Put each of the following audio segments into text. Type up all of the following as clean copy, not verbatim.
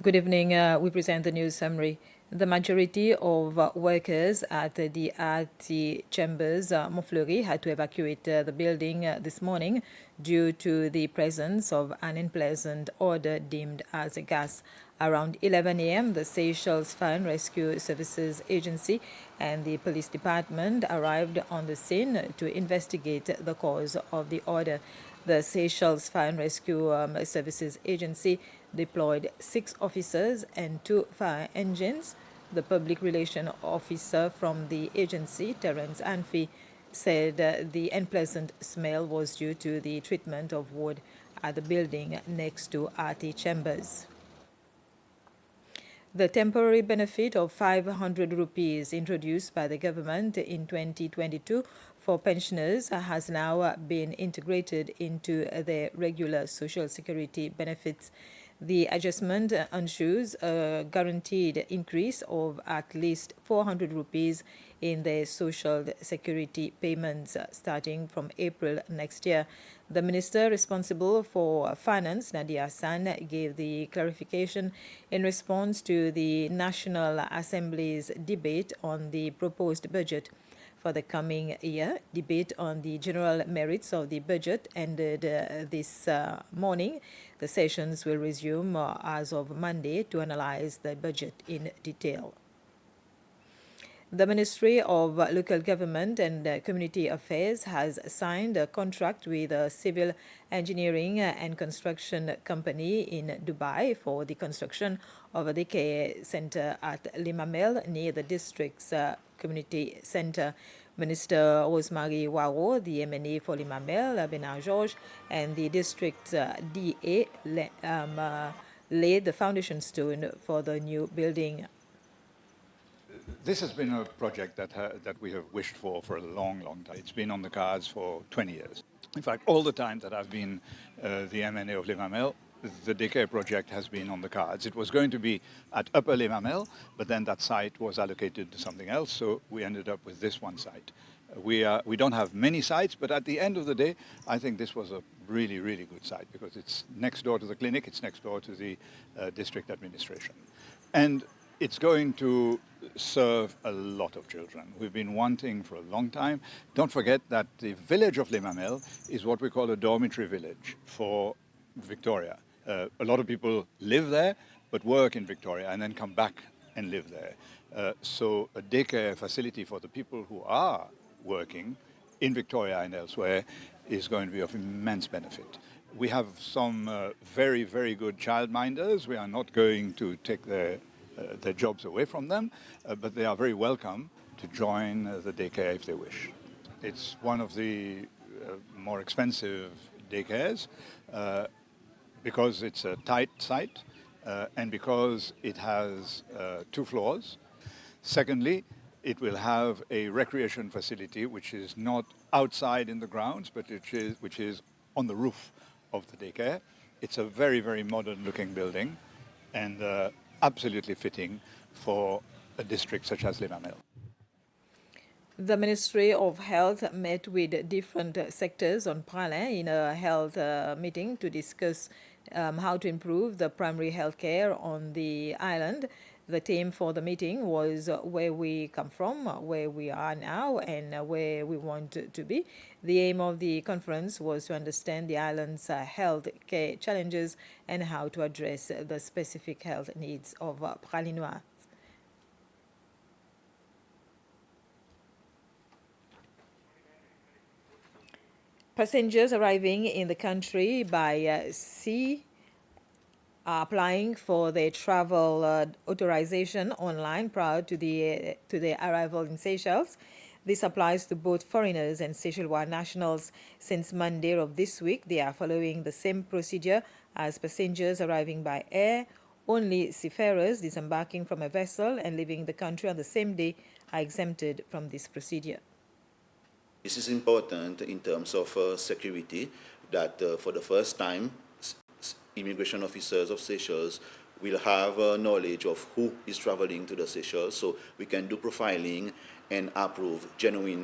Good evening. We present the news summary. The majority of workers at the RT Chambers, Montfleury, had to evacuate the building this morning due to the presence of an unpleasant odor deemed as a gas. Around 11 a.m., the Seychelles Fire and Rescue Services Agency and the police department arrived on the scene to investigate the cause of the odor. The Seychelles Fire and Rescue Services Agency deployed 6 officers and 2 fire engines. The public relation officer from the agency, Terence Anfi, said the unpleasant smell was due to the treatment of wood at the building next to RT Chambers. The temporary benefit of 500 rupees introduced by the government in 2022 for pensioners has now been integrated into their regular social security benefits. The adjustment ensures a guaranteed increase of at least 400 rupees in their social security payments starting from April next year. The minister responsible for finance, Nadia Hassan, gave the clarification in response to the National Assembly's debate on the proposed budget. For the coming year, debate on the general merits of the budget ended this morning. The sessions will resume as of Monday to analyze the budget in detail. The Ministry of Local Government and Community Affairs has signed a contract with a civil engineering and construction company in Dubai for the construction of a daycare center at Limamel near the district's community center. Minister Rosemary Waro, the MNA for Limamel, Bernard Georges, and the district DA laid the foundation stone for the new building. This has been a project that we have wished for a long, long time. It's been on the cards for 20 years. In fact, all the time that I've been the MNA of Limamel, the daycare project has been on the cards. It was going to be at Upper Limamel, but then that site was allocated to something else, so we ended up with this one site. We don't have many sites, but at the end of the day, I think this was a really, really good site because it's next door to the clinic, it's next door to the district administration. And it's going to serve a lot of children. We've been wanting for a long time. Don't forget that the village of Limamel is what we call a dormitory village for Victoria. A lot of people live there, but work in Victoria and then come back and live there. So a daycare facility for the people who are working in Victoria and elsewhere is going to be of immense benefit. We have some very, very good childminders. We are not going to take their jobs away from them, but they are very welcome to join the daycare if they wish. It's one of the more expensive daycares because it's a tight site and because it has 2 floors. Secondly, it will have a recreation facility which is not outside in the grounds, but which is on the roof of the daycare. It's a very, very modern looking building and absolutely fitting for a district such as Limamel. The Ministry of Health met with different sectors on Pralin in a health meeting to discuss how to improve the primary health care on the island. The theme for the meeting was where we come from, where we are now, and where we want to be. The aim of the conference was to understand the island's health care challenges and how to address the specific health needs of Pralinois. Passengers arriving in the country by sea are applying for their travel authorization online prior to their arrival in Seychelles. This applies to both foreigners and Seychellois nationals. Since Monday of this week, they are following the same procedure as passengers arriving by air. Only seafarers disembarking from a vessel and leaving the country on the same day are exempted from this procedure. This is important in terms of security, that for the first time, immigration officers of Seychelles will have knowledge of who is traveling to the Seychelles, so we can do profiling and approve genuine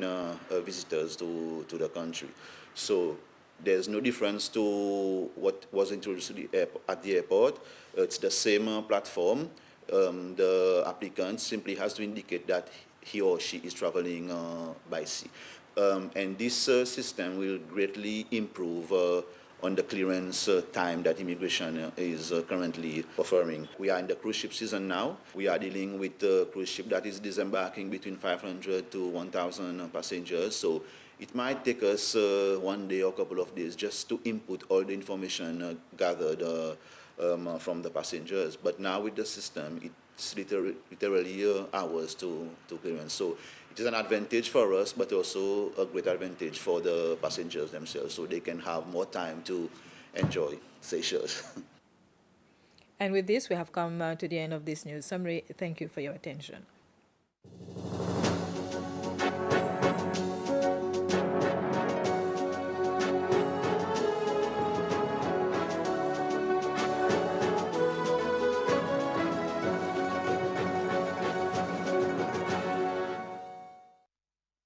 visitors to the country. So There's no difference to what was introduced at the airport. It's the same platform. The applicant simply has to indicate that he or she is traveling by sea. And this system will greatly improve on the clearance time that immigration is currently offering. We are in the cruise ship season now. We are dealing with a cruise ship that is disembarking between 500 to 1,000 passengers. So it might take us one day or a couple of days just to input all the information gathered from the passengers. But now with the system, it's literally hours to clearance. So it is an advantage for us, but also a great advantage for the passengers themselves, so they can have more time to enjoy Seychelles. And with this, we have come to the end of this news summary. Thank you for your attention.